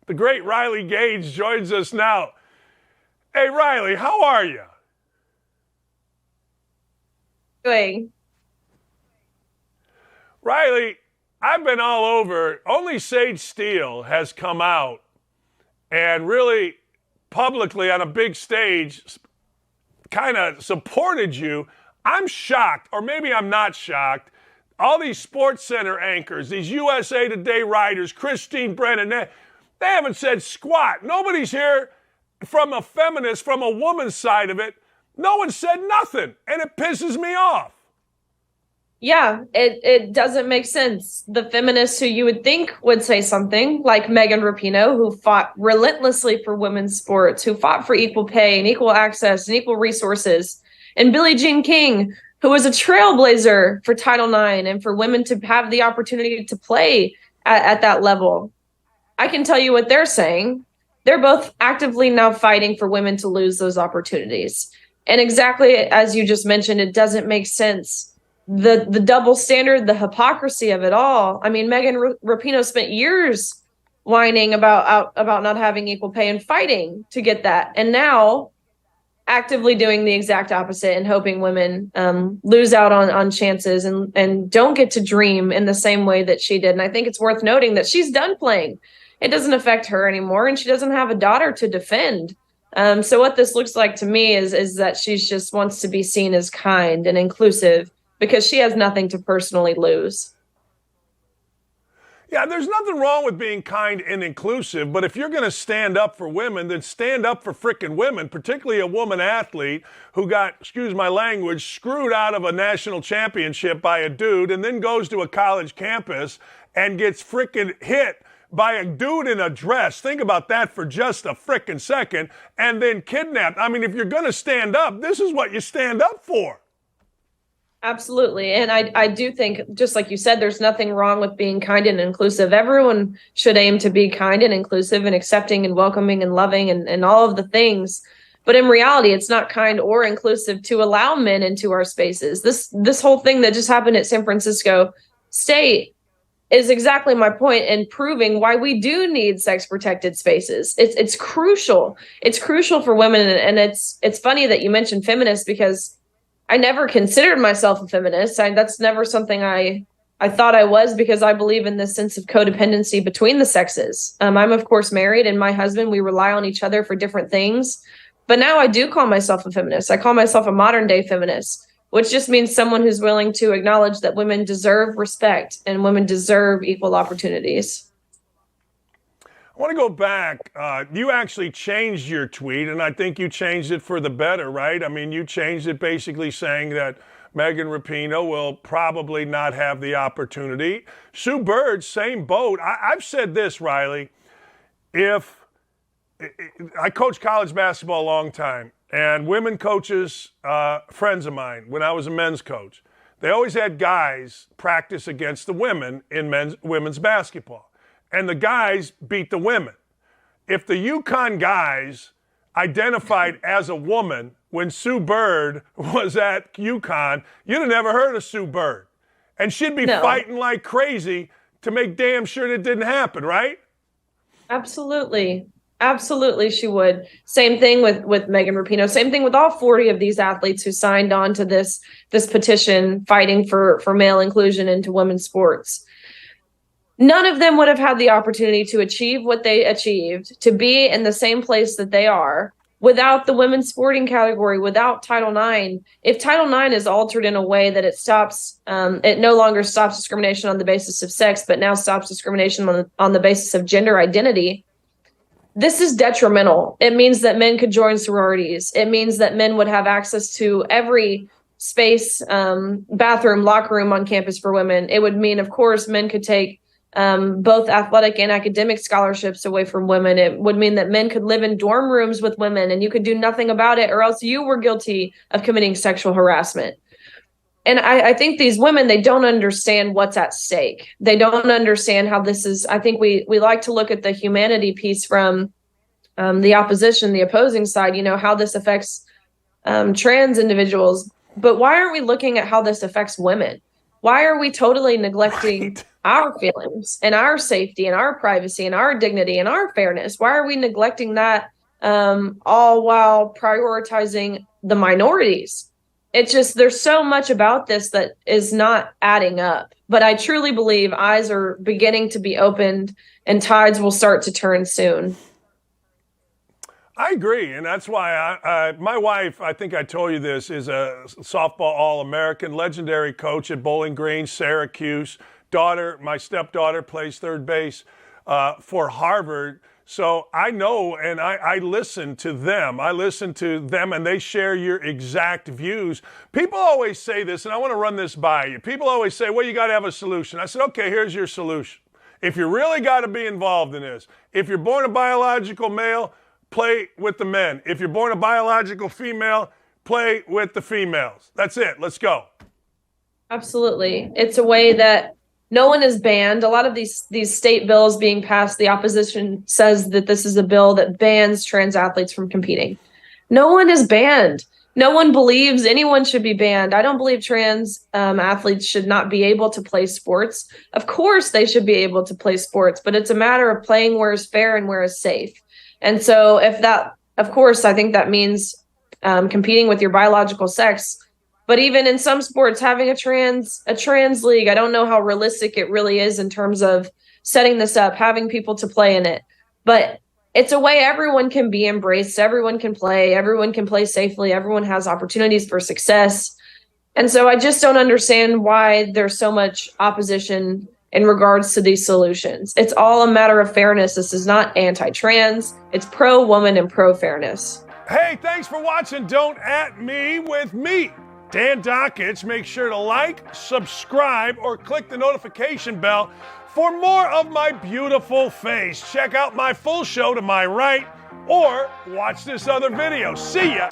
The great Riley Gage joins us now. Hey, Riley, how are you? Doing. Riley, I've been all over. Only Sage Steele has come out and really publicly on a big stage kind of supported you. I'm shocked, or maybe I'm not shocked. All these Sports Center anchors, these USA Today writers, Christine Brennan, they haven't said squat. Nobody's here from a feminist, from a woman's side of it. No one said nothing, and it pisses me off. Yeah, it doesn't make sense. The feminists who you would think would say something, like Megan Rapinoe, who fought relentlessly for women's sports, who fought for equal pay and equal access and equal resources, and Billie Jean King, who was a trailblazer for Title IX and for women to have the opportunity to play at that level. I can tell you what they're saying. They're both actively now fighting for women to lose those opportunities. And exactly as you just mentioned, it doesn't make sense. The double standard, the hypocrisy of it all. I mean, Megan Rapinoe spent years whining about not having equal pay and fighting to get that. And now actively doing the exact opposite and hoping women lose out on chances and don't get to dream in the same way that she did. And I think it's worth noting that she's done playing. It doesn't affect her anymore, and she doesn't have a daughter to defend. So what this looks like to me is that she just wants to be seen as kind and inclusive because she has nothing to personally lose. Yeah, there's nothing wrong with being kind and inclusive, but if you're going to stand up for women, then stand up for frickin' women, particularly a woman athlete who got, excuse my language, screwed out of a national championship by a dude and then goes to a college campus and gets frickin' hit by a dude in a dress. Think about that for just a frickin' second, and then kidnapped. I mean, if you're going to stand up, this is what you stand up for. Absolutely. And I do think, just like you said, there's nothing wrong with being kind and inclusive. Everyone should aim to be kind and inclusive and accepting and welcoming and loving and all of the things. But in reality, it's not kind or inclusive to allow men into our spaces. This whole thing that just happened at San Francisco State is exactly my point in proving why we do need sex protected spaces. It's crucial. It's crucial for women. And it's funny that you mentioned feminists because I never considered myself a feminist. That's never something I thought I was because I believe in this sense of codependency between the sexes. I'm, of course, married, and my husband, we rely on each other for different things. But now I do call myself a feminist. I call myself a modern day feminist, which just means someone who's willing to acknowledge that women deserve respect and women deserve equal opportunities. I want to go back. You actually changed your tweet, and I think you changed it for the better, right? I mean, you changed it basically saying that Megan Rapinoe will probably not have the opportunity. Sue Bird, same boat. I've said this, Riley. If I coached college basketball a long time, and women coaches, friends of mine, when I was a men's coach, they always had guys practice against the women in women's basketball. And the guys beat the women. If the UConn guys identified as a woman when Sue Bird was at UConn, you'd have never heard of Sue Bird. And she'd be fighting like crazy to make damn sure that didn't happen, right? Absolutely. Absolutely, she would. Same thing with Megan Rapinoe. Same thing with all 40 of these athletes who signed on to this petition fighting for male inclusion into women's sports. None of them would have had the opportunity to achieve what they achieved, to be in the same place that they are, without the women's sporting category, without Title IX. If Title IX is altered in a way that it no longer stops discrimination on the basis of sex, but now stops discrimination on the basis of gender identity, this is detrimental. It means that men could join sororities. It means that men would have access to every space, bathroom, locker room on campus for women. It would mean, of course, men could take both athletic and academic scholarships away from women. It would mean that men could live in dorm rooms with women and you could do nothing about it, or else you were guilty of committing sexual harassment. And I think these women, they don't understand what's at stake. They don't understand how this is. I think we like to look at the humanity piece from the opposition, the opposing side, how this affects trans individuals. But why aren't we looking at how this affects women? Why are we totally neglecting our feelings and our safety and our privacy and our dignity and our fairness? Why are we neglecting that, all while prioritizing the minorities? It's just, there's so much about this that is not adding up. But I truly believe eyes are beginning to be opened and tides will start to turn soon. I agree, and that's why my wife, I think I told you this, is a softball All-American, legendary coach at Bowling Green, Syracuse. My stepdaughter plays third base for Harvard. So I know, and I listen to them. I listen to them, and they share your exact views. People always say this, and I want to run this by you. People always say, well, you got to have a solution. I said, okay, here's your solution. If you really got to be involved in this, if you're born a biological male, play with the men. If you're born a biological female, play with the females. That's it. Let's go. Absolutely. It's a way that no one is banned. A lot of these state bills being passed, the opposition says that this is a bill that bans trans athletes from competing. No one is banned. No one believes anyone should be banned. I don't believe trans athletes should not be able to play sports. Of course, they should be able to play sports, but it's a matter of playing where is fair and where is safe. And so if that, of course, I think that means competing with your biological sex. But even in some sports, having a trans league, I don't know how realistic it really is in terms of setting this up, having people to play in it. But it's a way everyone can be embraced. Everyone can play safely. Everyone has opportunities for success. And so I just don't understand why there's so much opposition in regards to these solutions. It's all a matter of fairness. This is not anti-trans. It's pro-woman and pro-fairness. Hey, thanks for watching Don't At Me with me, Dan Dakich. Make sure to like, subscribe, or click the notification bell for more of my beautiful face. Check out my full show to my right, or watch this other video. See ya.